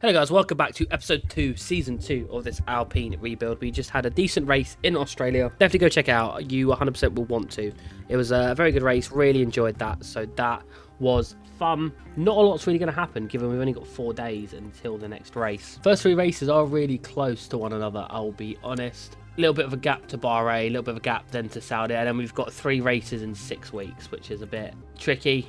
Hello guys, welcome back to episode 2, season 2 of this Alpine rebuild. We just had a decent race in Australia. Definitely go check it out. You 100% will want to. It was a very good race. Really enjoyed that. So that was fun. Not a lot's really going to happen given we've only got 4 days until the next race. First 3 races are really close to one another, I'll be honest. A little bit of a gap to Bahrain, a little bit of a gap then to Saudi, and then we've got 3 races in 6 weeks, which is a bit tricky.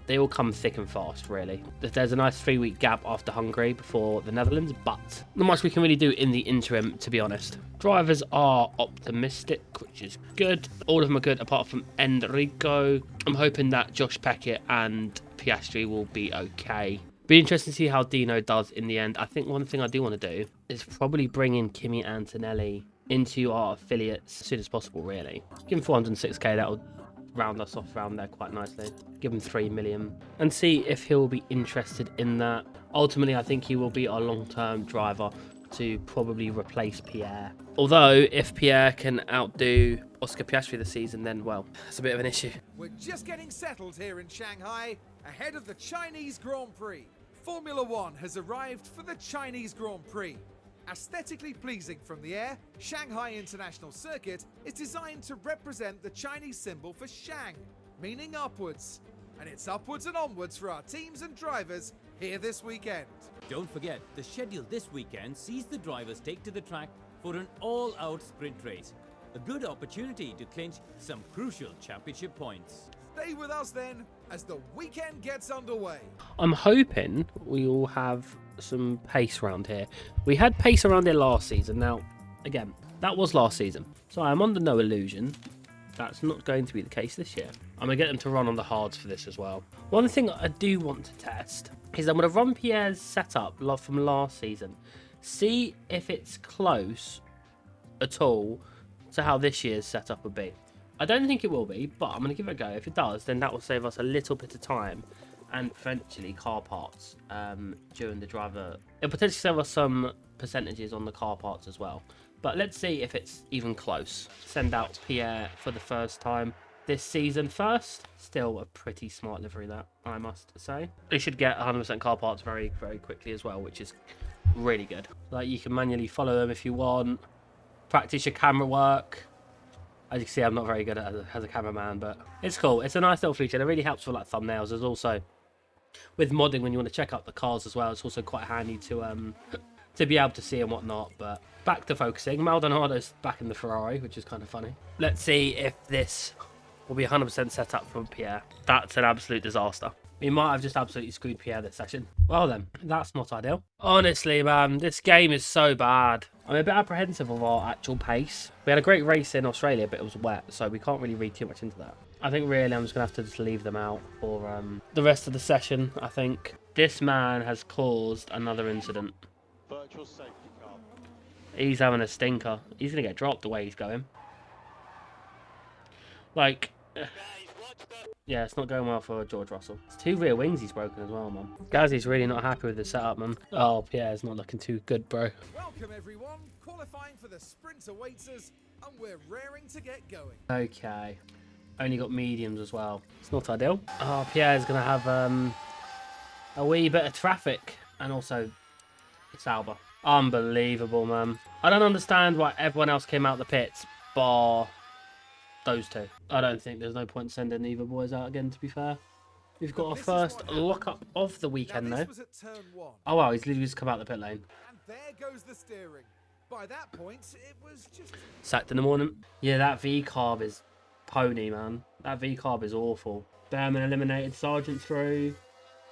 They all come thick and fast, really. There's a nice 3-week gap after Hungary before the Netherlands, but not much we can really do in the interim, to be honest. Drivers are optimistic, which is good. All of them are good, apart from Enrico. I'm hoping that Josh Peckett and Piastri will be okay. Be interesting to see how Dino does in the end. I think one thing I do want to do is probably bring in Kimi Antonelli into our affiliates as soon as possible, really. Give him 406k, that'll round us off around there quite nicely. Give him 3 million and see if he'll be interested in that. Ultimately, I think he will be our long-term driver to probably replace Pierre. Although, if Pierre can outdo Oscar Piastri this season, then, well, that's a bit of an issue. We're just getting settled here in Shanghai, ahead of the Chinese Grand Prix. Formula One has arrived for the Chinese Grand Prix. Aesthetically pleasing from the air, Shanghai International Circuit is designed to represent the Chinese symbol for Shang, meaning upwards. And it's upwards and onwards for our teams and drivers here this weekend. Don't forget, the schedule this weekend sees the drivers take to the track for an all-out sprint race. A good opportunity to clinch some crucial championship points. Stay with us then, as the weekend gets underway. I'm hoping we all have some pace around here. We had pace around here last season. Now, again, that was last season. So I'm under no illusion that's not going to be the case this year. I'm going to get them to run on the hards for this as well. One thing I do want to test is I'm going to run Pierre's setup from last season. See if it's close at all to how this year's setup would be. I don't think it will be, but I'm going to give it a go. If it does, then that will save us a little bit of time and potentially car parts during the driver. It'll potentially save us some percentages on the car parts as well. But let's see if it's even close. Send out Pierre for the first time this season first. Still a pretty smart livery, that, I must say. They should get 100% car parts very, very quickly as well, which is really good. Like, you can manually follow them if you want. Practice your camera work. As you can see, I'm not very good as a cameraman, but it's cool. It's a nice little feature. It really helps for like thumbnails. There's also, with modding, when you want to check out the cars as well, it's also quite handy to be able to see and whatnot. But back to focusing. Maldonado's back in the Ferrari, which is kind of funny. Let's see if this will be 100% set up from Pierre. That's an absolute disaster. We might have just absolutely screwed Pierre this session. Well then, that's not ideal. Honestly, man, this game is so bad. I'm a bit apprehensive of our actual pace. We had a great race in Australia, but it was wet, so we can't really read too much into that. I think really I'm just going to have to just leave them out for the rest of the session, I think. This man has caused another incident. Virtual safety car. He's having a stinker. He's going to get dropped the way he's going. Like... Yeah, it's not going well for George Russell. It's 2 rear wings he's broken as well, man. Gazzy's really not happy with the setup, man. Oh, Pierre's not looking too good, bro. Welcome everyone, qualifying for the sprint awaits us, and we're raring to get going. Okay. Only got mediums as well. It's not ideal. Oh, Pierre's going to have a wee bit of traffic. And also, it's Alba. Unbelievable, man. I don't understand why everyone else came out the pits, bar those 2. I don't think there's no point sending either boys out again, to be fair. We've got our first lock-up of the weekend, though. Oh, wow, he's literally just come out the pit lane. And there goes the steering. By that point, it was just... Sacked in the morning. Yeah, that V-carb is pony, man. That V-carb is awful. Behrman eliminated, Sargent through,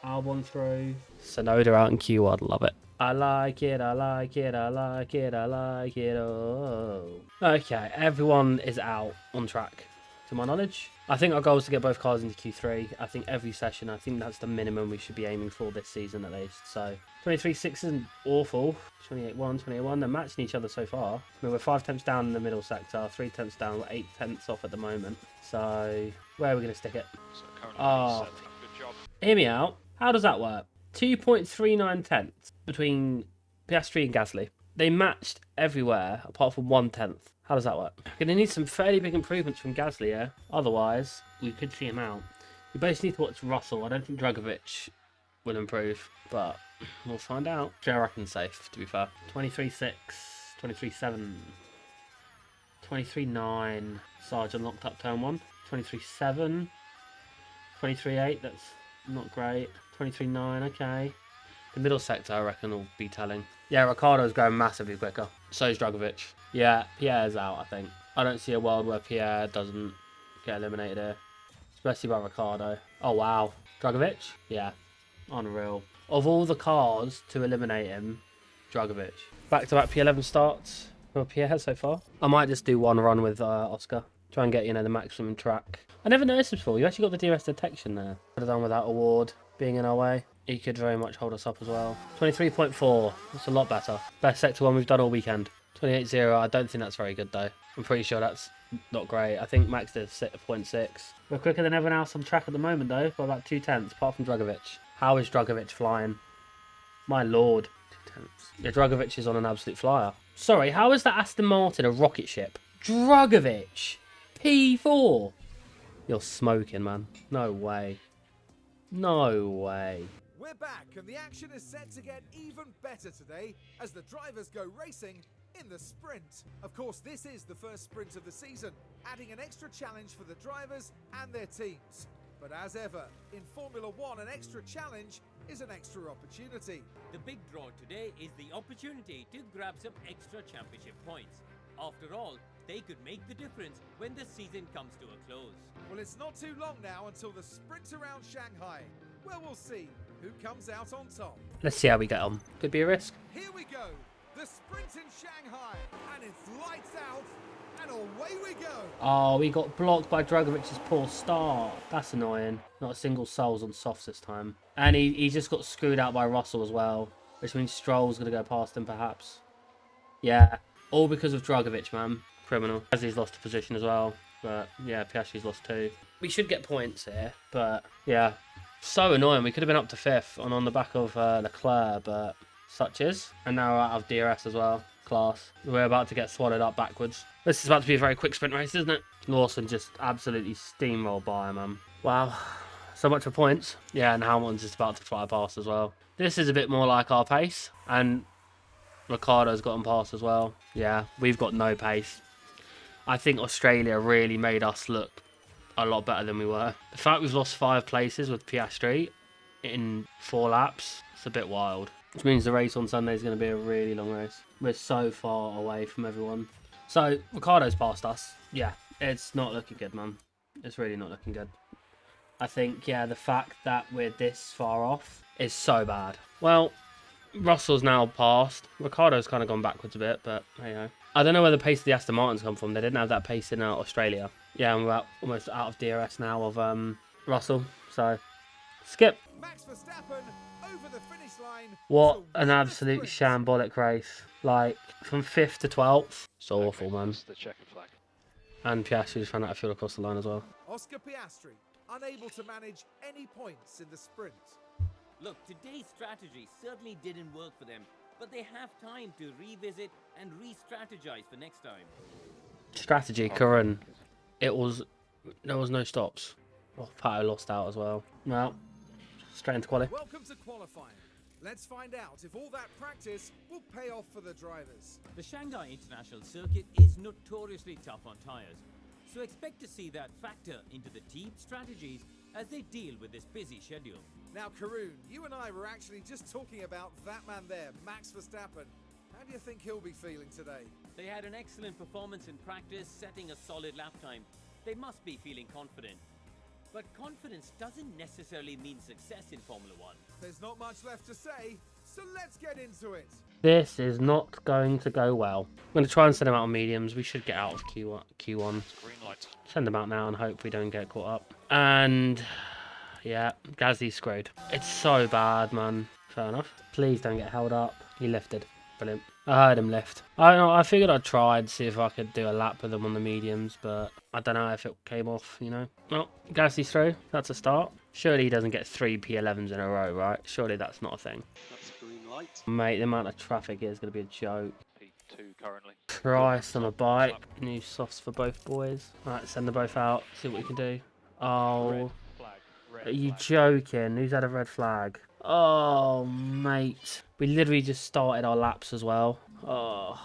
Albon through. Sonoda out in Q1, love it. I like it, I like it, I like it, I like it, oh. Okay, everyone is out on track, to my knowledge. I think our goal is to get both cars into Q3. I think every session, I think that's the minimum we should be aiming for this season at least. So, 23.6 isn't awful. 28.1, 28.1, they're matching each other so far. I mean, we're 5 tenths down in the middle sector, 3 tenths down, we're 8 tenths off at the moment. So, where are we going to stick it? Oh, Good job. hear me out. How does that work? 2.39 tenths between Piastri and Gasly. They matched everywhere apart from 1 tenth. How does that work? We're going to need some fairly big improvements from Gasly, yeah? Otherwise, we could see him out. We basically need to watch Russell. I don't think Dragovic will improve, but we'll find out. I reckon safe, to be fair. 23.6, 23.7, 23.9. Sergeant locked up turn 1. 23.7, 23.8. That's not great. 23.9. Okay. The middle sector, I reckon, will be telling. Yeah, Ricciardo's going massively quicker. So is Dragovic. Yeah, Pierre's out, I think. I don't see a world where Pierre doesn't get eliminated here. Especially by Ricciardo. Oh, wow. Dragovic? Yeah. Unreal. Of all the cars to eliminate him, Dragovic. Back-to-back P11 starts for Pierre so far. I might just do one run with Oscar. Try and get, you know, the maximum track. I never noticed this before. You actually got the DRS detection there. Could have done without Award being in our way. He could very much hold us up as well. 23.4. That's a lot better. Best sector one we've done all weekend. 28.0. I don't think that's very good, though. I'm pretty sure that's not great. I think Max did 0.6. We're quicker than everyone else on track at the moment, though, by about 0.2, apart from Dragovic. How is Dragovic flying? My lord. 0.2. Yeah, Dragovic is on an absolute flyer. Sorry, how is that Aston Martin a rocket ship? Dragovic! P4! You're smoking, man. No way. No way. We're back, and the action is set to get even better today as the drivers go racing in the sprint. Of course, this is the first sprint of the season, adding an extra challenge for the drivers and their teams. But as ever, in Formula One, an extra challenge is an extra opportunity. The big draw today is the opportunity to grab some extra championship points. After all, they could make the difference when the season comes to a close. Well, it's not too long now until the sprint around Shanghai, where we'll see who comes out on top. Let's see how we get on. Could be a risk. Here we go, the sprint in Shanghai, and it's lights out, and away we go. Oh, we got blocked by Dragovic's poor start. That's annoying. Not a single soul's on softs this time. And he just got screwed out by Russell as well, which means Stroll's going to go past him perhaps. Yeah, all because of Dragovic, man. Criminal. Gasly's lost a position as well, but yeah, Piastri's lost 2. We should get points here, but yeah, so annoying. We could have been up to 5th and on the back of Leclerc, but such is. And now we're out of DRS as well. Class. We're about to get swallowed up backwards. This is about to be a very quick sprint race, isn't it? Lawson just absolutely steamrolled by him, man. Wow. So much for points. Yeah, and Hamilton's just about to fly past as well. This is a bit more like our pace, and Ricciardo's gotten past as well. Yeah, we've got no pace. I think Australia really made us look a lot better than we were. The fact we've lost 5 places with Piastri in 4 laps, it's a bit wild. Which means the race on Sunday is going to be a really long race. We're so far away from everyone. So, Ricciardo's passed us. Yeah, it's not looking good, man. It's really not looking good. I think, yeah, the fact that we're this far off is so bad. Well, Russell's now passed. Ricciardo's kind of gone backwards a bit, but there you go. I don't know where the pace of the Aston Martins come from. They didn't have that pace in Australia. Yeah, and we're almost out of DRS now of Russell. So, skip. Max Verstappen over the finish line. What to an win the absolute sprint. shambolic race. Like, from 5th to 12th. It's awful, man. That's the checkered flag. And Piastri just ran out of fuel across the line as well. Oscar Piastri, unable to manage any points in the sprint. Look, today's strategy certainly didn't work for them, but they have time to revisit and re-strategize for next time. Strategy, Curran. There was no stops. Oh, Pato lost out as well. Well, straight into quali. Welcome to qualifying. Let's find out if all that practice will pay off for the drivers. The Shanghai International Circuit is notoriously tough on tyres, so expect to see that factor into the team's strategies as they deal with this busy schedule. Now, Karun, you and I were actually just talking about that man there, Max Verstappen. How do you think he'll be feeling today? They had an excellent performance in practice, setting a solid lap time. They must be feeling confident. But confidence doesn't necessarily mean success in Formula One. There's not much left to say, so let's get into it. This is not going to go well. I'm going to try and send them out on mediums. We should get out of Q1. Green light. Send them out now and hope we don't get caught up. And yeah, Gasly's screwed. It's so bad, man. Fair enough. Please don't get held up. He lifted. Brilliant. I heard him lift. I figured I'd try and see if I could do a lap with him on the mediums, but I don't know if it came off, you know. Well, Gasly's through. That's a start. Surely he doesn't get 3 P11s in a row, right? Surely that's not a thing. That's green light. Mate, the amount of traffic here is going to be a joke. P2 currently. Price on a bike. New softs for both boys. Right, send them both out. See what we can do. Oh, Red flag. Red are you flag. joking? Who's had a red flag? Oh, mate. We literally just started our laps as well. Oh.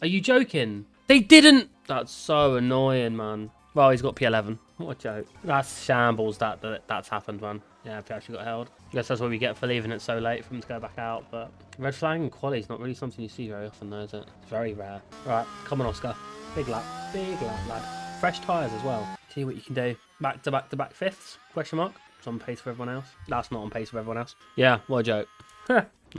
Are you joking? They didn't! That's so annoying, man. Well, he's got P11. What a joke. That's shambles that's happened, man. Yeah, he actually got held. I guess that's what we get for leaving it so late for him to go back out, but... Red flag and quali is not really something you see very often, though, is it? It's very rare. Right, come on, Oscar. Big lap, lad. Fresh tyres as well. See what you can do. Back to back to back fifths? Question mark. It's on pace for everyone else. That's not on pace for everyone else. Yeah, what a joke.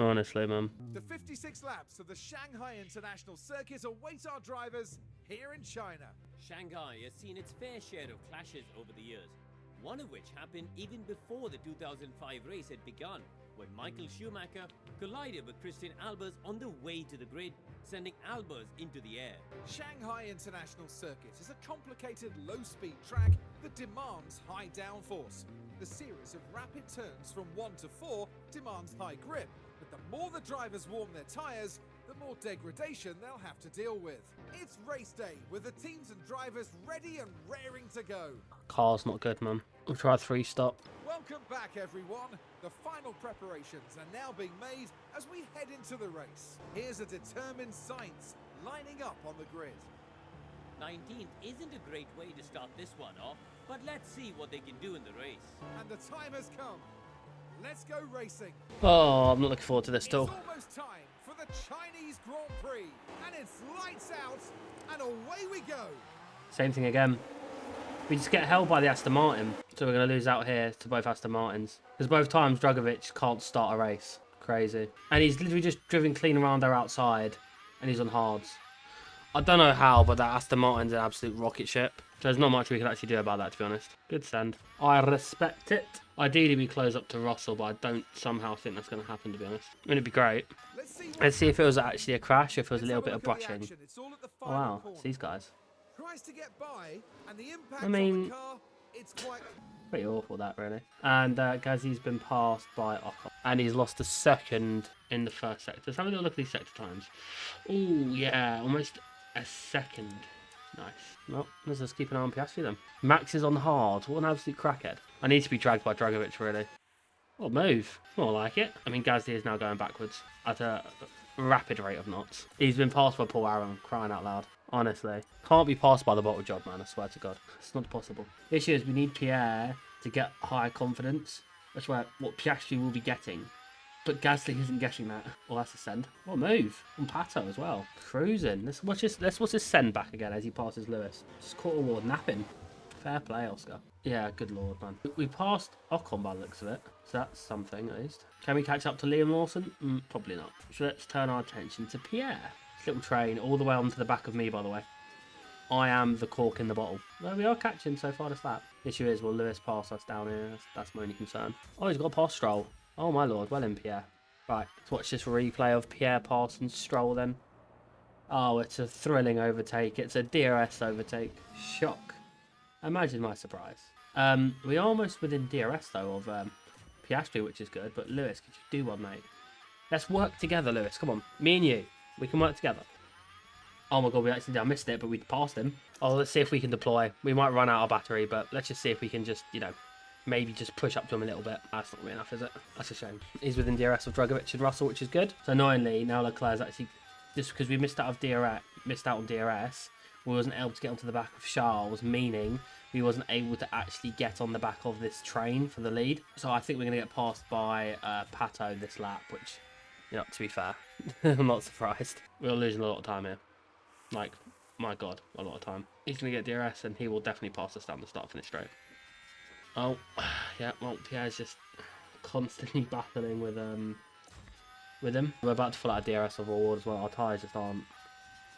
Honestly, man. The 56 laps of the Shanghai International Circuit await our drivers here in China. Shanghai has seen its fair share of clashes over the years, one of which happened even before the 2005 race had begun, when Michael Schumacher collided with Christian Albers on the way to the grid, sending Albers into the air. Shanghai International Circuit is a complicated low-speed track that demands high downforce. The series of rapid turns from 1 to 4 demands high grip, but the more the drivers warm their tyres, the more degradation they'll have to deal with. It's race day, with the teams and drivers ready and raring to go. Car's not good, man. We'll try a 3-stop. Welcome back, everyone. The final preparations are now being made as we head into the race. Here's a determined Sainz lining up on the grid. 19th isn't a great way to start this one off, but let's see what they can do in the race. And the time has come. Let's go racing. Oh, I'm not looking forward to this still. It's almost time for the Chinese Grand Prix. And it's lights out, and away we go. Same thing again. We just get held by the Aston Martin. So we're going to lose out here to both Aston Martins. Because both times Dragovic can't start a race. Crazy. And he's literally just driven clean around there outside. And he's on hards. I don't know how, but that Aston Martin's an absolute rocket ship. There's not much we can actually do about that, to be honest. Good send. I respect it. Ideally, we close up to Russell, but I don't somehow think that's going to happen, to be honest. I mean, it'd be great. Let's see if it was actually a crash, if it was a little bit of brushing. Oh, wow, it's these guys. Tries to get by, and the impact I mean, on the car, it's quite... Pretty awful, that, really. And Gazzy's been passed by Ocon. And he's lost a second in the first sector. Let's have a little look at these sector times. Oh, yeah, almost a second. Nice. Well, let's just keep an eye on Piastri then. Max is on hard. What an absolute crackhead. I need to be dragged by Dragovic, really. What move? More like it. I mean, Gasly is now going backwards at a rapid rate of knots. He's been passed by Paul Aaron, crying out loud. Honestly. Can't be passed by the bottle job, man. I swear to God. It's not possible. The issue is we need Pierre to get higher confidence. That's what Piastri will be getting. But Gasly isn't getting that. Well, that's a send. What a move. On Pato as well. Cruising. Let's watch this send back again as he passes Lewis. Just caught a ward napping. Fair play, Oscar. Yeah, good lord, man. We passed Ocon by the looks of it. So that's something, at least. Can we catch up to Liam Lawson? Probably not. So let's turn our attention to Pierre. This little train all the way onto the back of me, by the way. I am the cork in the bottle. Well, we are catching so far this lap. The issue is, will Lewis pass us down here? That's my only concern. Oh, he's got a pass Stroll. Oh, my lord. Well in, Pierre. Right, let's watch this replay of Pierre passing Stroll then. Oh, it's a thrilling overtake. It's a DRS overtake. Shock. Imagine my surprise. We are almost within DRS, though, of Piastri, which is good. But, Lewis, could you do one, mate? Let's work together, Lewis. Come on. Me and you. We can work together. Oh, my God. I missed it, but we passed him. Oh, let's see if we can deploy. We might run out of battery, but let's just see if we can just, you know, maybe just push up to him a little bit. That's not really enough, is it? That's a shame. He's within DRS of Dragovic and Russell, which is good. So, annoyingly, now Leclerc's actually... Just because we missed out on DRS, we wasn't able to get onto the back of Charles, meaning we wasn't able to actually get on the back of this train for the lead. So I think we're going to get passed by Pato this lap, which, you know, to be fair, I'm not surprised. We're losing a lot of time here. Like, my God, a lot of time. He's going to get DRS and he will definitely pass us down the start-finish straight. Oh, yeah, well, Pierre's just constantly battling with him. We're about to fill out a DRS of award as well. Our tyres just aren't.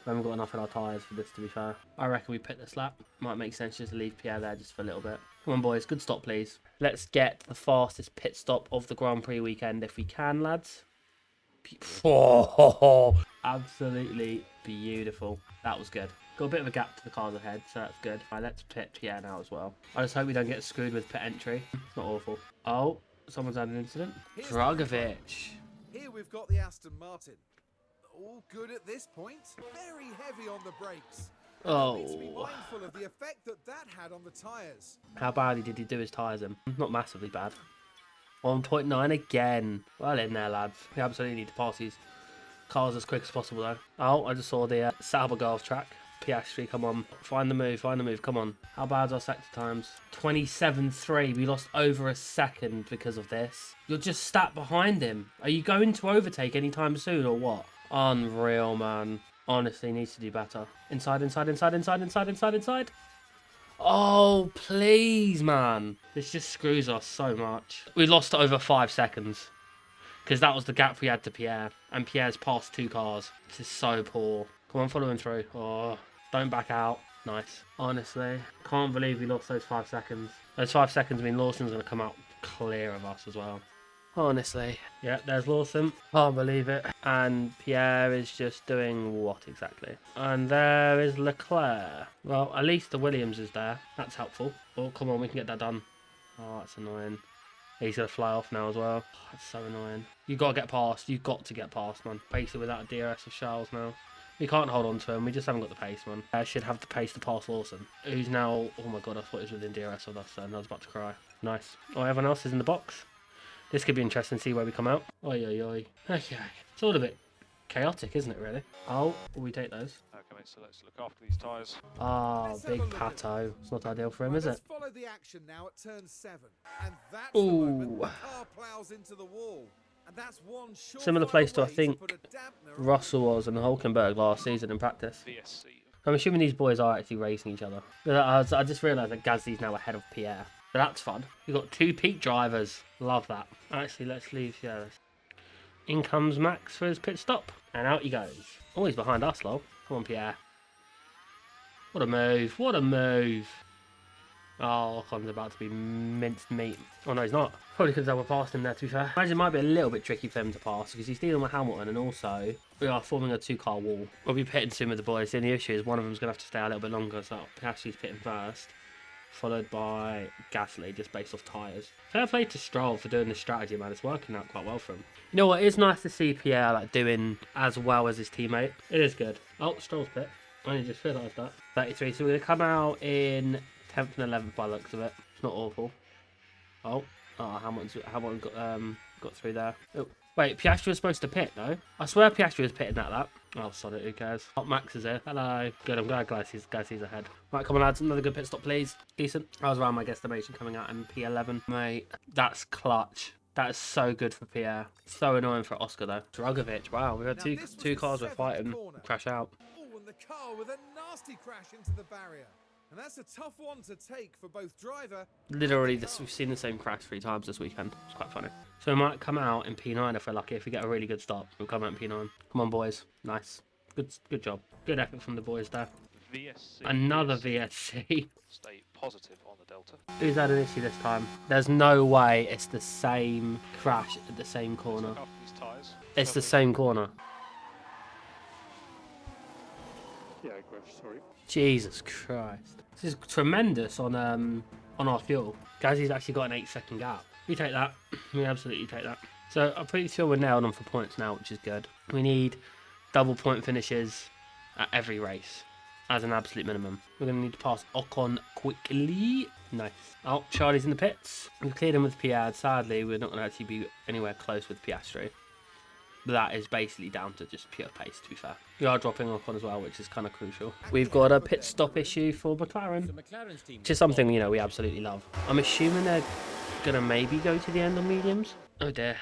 We haven't got enough in our tyres for this, to be fair. I reckon we pit this lap. Might make sense just to leave Pierre there just for a little bit. Come on, boys. Good stop, please. Let's get the fastest pit stop of the Grand Prix weekend if we can, lads. Oh, absolutely beautiful. That was good. Got a bit of a gap to the cars ahead, so that's good. Right, let's pit Pierre now as well. I just hope we don't get screwed with pit entry. It's not awful. Oh, someone's had an incident. Dragovic. Here we've got the Aston Martin. All good at this point. Very heavy on the brakes. Oh. Need to be mindful of the effect that had on the tyres. How badly did he do his tyres in? Not massively bad. 1.9 again. Well in there, lads. We absolutely need to pass these cars as quick as possible, though. Oh, I just saw the Sauber Golf track. Piastri, come on. Find the move, come on. How bad's our sector times? 27.3. We lost over a second because of this. You're just sat behind him. Are you going to overtake anytime soon or what? Unreal, man. Honestly, needs to do better. Inside. Oh, please, man. This just screws us so much. We lost over 5 seconds. Because that was the gap we had to Pierre. And Pierre's passed 2 cars. This is so poor. Come on, follow him through. Oh, don't back out. Nice. Honestly, can't believe we lost those 5 seconds. Those 5 seconds mean Lawson's going to come out clear of us as well. Honestly. Yeah, there's Lawson. Can't believe it. And Pierre is just doing what exactly? And there is Leclerc. Well, at least the Williams is there. That's helpful. Oh, come on, we can get that done. Oh, that's annoying. He's going to fly off now as well. Oh, that's so annoying. You've got to get past. You've got to get past, man. Basically without a DRS of Charles now. We can't hold on to him. We just haven't got the pace, man. I should have the pace to pass Lawson. Who's now... Oh my god, I thought he was within DRS of us then. I was about to cry. Nice. Oh, everyone else is in the box. This could be interesting to see where we come out. Oi, oi, oi. Okay. It's all a bit chaotic, isn't it, really? Oh, we take those. Okay, so let's look after these tyres. Ah, big Pato. It's not ideal for him, is it? Let's follow the action now at turn 7. And that's the moment the car plows into the wall. And that's one similar place to, I think, Russell was and Hulkenberg last season in practice. VSC. I'm assuming these boys are actually racing each other. I just realised that Gasly's now ahead of Pierre. But that's fun. We've got 2 peak drivers. Love that. Actually, let's leave. Yeah. In comes Max for his pit stop. And out he goes. Oh, he's behind us, lol. Come on, Pierre. What a move. What a move. Oh, Ocon's about to be minced meat. Oh, no, he's not. Probably because I were past him there, to be fair. I imagine it might be a little bit tricky for him to pass because he's dealing with Hamilton and also we are forming a 2-car wall. We'll be pitting soon with the boys. The only issue is one of them's going to have to stay a little bit longer, so Piastri's pitting first, followed by Gasly, just based off tyres. Fair play to Stroll for doing this strategy, man. It's working out quite well for him. You know what? It is nice to see Pierre doing as well as his teammate. It is good. Oh, Stroll's pit. I only just realised that. 33. So we're going to come out in 10th and 11th by the looks of it. It's not awful. Oh, Hamilton got through there. Oh, wait, Piastri was supposed to pit, though. I swear Piastri was pitting at that. Oh, sorry, who cares? Hot Max is here. Hello. Good, I'm glad Gasly's ahead. Right, come on, lads. Another good pit stop, please. Decent. I was around my guesstimation coming out in P11. Mate, that's clutch. That is so good for Pierre. So annoying for Oscar, though. Dragovic, wow. We've had two cars we're fighting crash out. Oh, and the car with a nasty crash into the barrier. And that's a tough one to take for both driver. Literally, we've seen the same crash 3 times this weekend. It's quite funny. So we might come out in P9 if we're lucky. If we get a really good start, we'll come out in P9. Come on, boys. Nice. Good job. Good effort from the boys there. VSC. Another VSC. Stay positive on the Delta. Who's had an issue this time? There's no way it's the same crash at the same corner. Look after these tyres. It's the same corner. Yeah, Griff, sorry. Jesus Christ. This is tremendous on our fuel. Gazzy's actually got an 8-second gap. We take that. We absolutely take that. So I'm pretty sure we're nailed on for points now, which is good. We need double point finishes at every race as an absolute minimum. We're going to need to pass Ocon quickly. Nice. Oh, Charlie's in the pits. We've cleared him with Pierre. Sadly, we're not going to actually be anywhere close with Piastri. But that is basically down to just pure pace, to be fair. We are dropping Ocon as well, which is kind of crucial. We've got a pit stop issue for McLaren, which is something, you know, we absolutely love. I'm assuming they're going to maybe go to the end on mediums. Oh dear.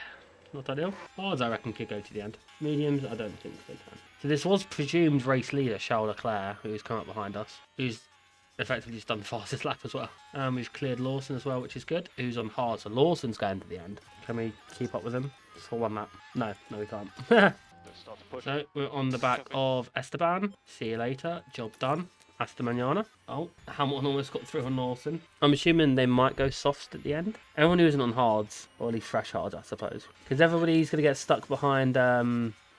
Not ideal. Hards, I reckon, could go to the end. Mediums, I don't think they can. So this was presumed race leader, Charles Leclerc, who's come up behind us, who's effectively just done the fastest lap as well. And we've cleared Lawson as well, which is good. Who's on hard, so Lawson's going to the end. Can we keep up with him for 1 lap? No, we can't. Let's start to push. So we're on the back of Esteban. See you later. Job done. Hasta mañana. Oh, Hamilton almost got through on Lawson. I'm assuming they might go softs at the end. Everyone who isn't on hards, or at least fresh hards, I suppose. Because everybody's going to get stuck behind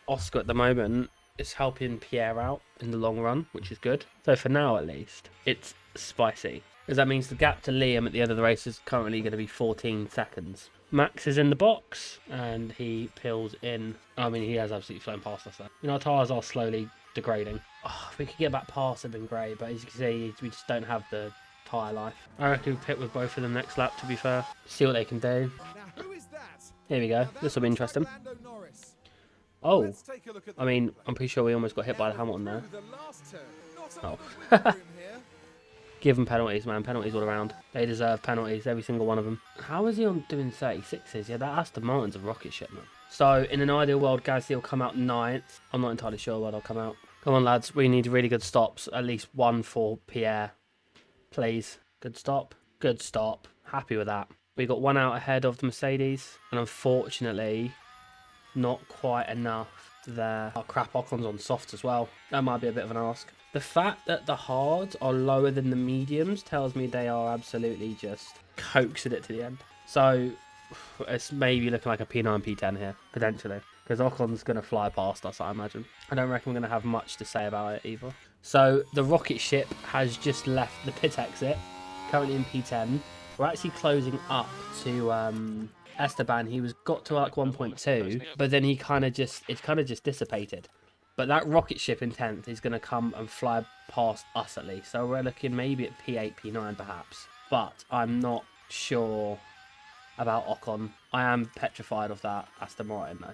Oscar at the moment. It's helping Pierre out in the long run, which is good. So for now, at least, it's spicy. Because that means the gap to Liam at the end of the race is currently going to be 14 seconds. Max is in the box, and he peels in. I mean, he has absolutely flown past us there. You know, our tyres are slowly degrading. Oh, if we could get back past, it'd been great, but as you can see, we just don't have the tyre life. I reckon we pit with both of them next lap, to be fair. See what they can do. Now, who is that? Here we go. This will be interesting. Oh, I mean, I'm pretty sure we almost got hit by the Hamilton there. Oh. Give them penalties, man. Penalties all around. They deserve penalties, every single one of them. How is he on doing 36s? Yeah, that Aston Martin's a rocket ship, man. So, in an ideal world, Gasly will come out 9th. I'm not entirely sure where they'll come out. Come on, lads. We need really good stops. At least one for PIERRE. Please. Good stop. Good stop. Happy with that. We got one out ahead of the Mercedes. And unfortunately, not quite enough there. Oh, crap. Ocon's on softs as well. That might be a bit of an ask. The fact that the hards are lower than the mediums tells me they are absolutely just coaxing it to the end. So it's maybe looking like a P9, P10 here, potentially. Because Ocon's going to fly past us, I imagine. I don't reckon we're going to have much to say about it either. So the rocket ship has just left the pit exit, currently in P10. We're actually closing up to Esteban. He got to like 1.2, but then it kind of just dissipated. But that rocket ship in 10th is going to come and fly past us at least. So we're looking maybe at P8, P9 perhaps. But I'm not sure about Ocon. I am petrified of that Aston Martin though.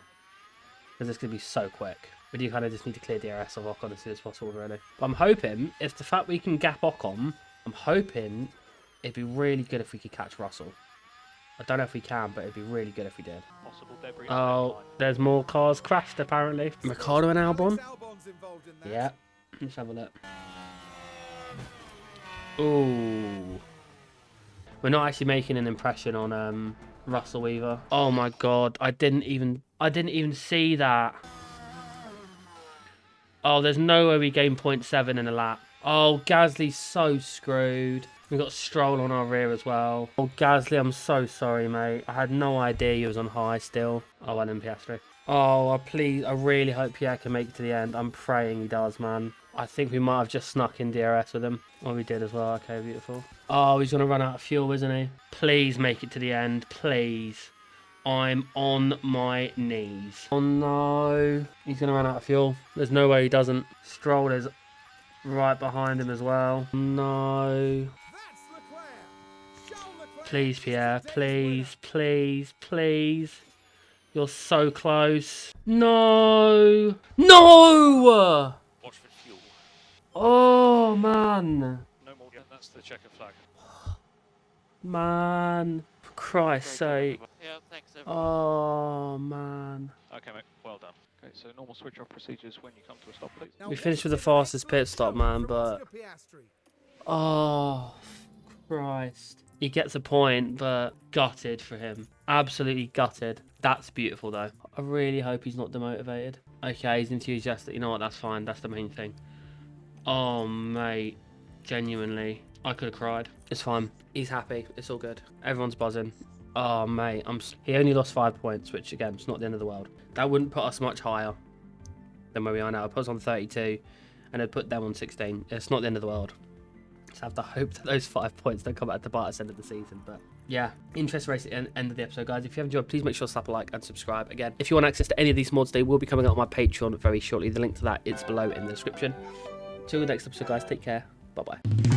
Because it's going to be so quick. We do kind of just need to clear DRS of Ocon as soon as possible really. But I'm hoping, if the fact we can gap Ocon, I'm hoping it'd be really good if we could catch Russell. I don't know if we can, but it'd be really good if we did. Oh, there's more cars crashed apparently. Ricardo and Albon? Yeah, let's have a look. Ooh. We're not actually making an impression on Russell either. Oh my god, I didn't even see that. Oh, there's no way we gain 0.7 in a lap. Oh, Gasly's so screwed. We got Stroll on our rear as well. Oh, Gasly, I'm so sorry, mate. I had no idea he was on high still. Oh, well, in Piastri. Oh, I really hope Pierre can make it to the end. I'm praying he does, man. I think we might have just snuck in DRS with him. Oh, we did as well. Okay, beautiful. Oh, he's going to run out of fuel, isn't he? Please make it to the end. Please. I'm on my knees. Oh, no. He's going to run out of fuel. There's no way he doesn't. Stroll is right behind him as well. No. Please, Pierre. Please, please, please. You're so close. No. No! Watch for fuel. Oh, man. No more. Yeah, that's the checker flag. Man. For Christ's sake. Yeah, thanks everyone. Oh, man. Okay, mate. Well done. Okay, so normal switch off procedures when you come to a stop, please. We finished with the fastest pit stop, man, but... Oh, Christ. He gets a point, but gutted for him. Absolutely gutted. That's beautiful, though. I really hope he's not demotivated. Okay, he's enthusiastic. You know what? That's fine. That's the main thing. Oh, mate. Genuinely. I could have cried. It's fine. He's happy. It's all good. Everyone's buzzing. Oh, mate. He only lost 5 points, which, again, it's not the end of the world. That wouldn't put us much higher than where we are now. It put us on 32, and it'd put them on 16. It's not the end of the world. Just have to hope that those 5 points don't come back to bite us end of the season. But yeah, interesting race at the end of the episode, guys. If you have enjoyed, please make sure to slap a like and subscribe. Again, if you want access to any of these mods, they will be coming out on my Patreon very shortly. The link to that is below in the description. Till the next episode, guys. Take care. Bye bye.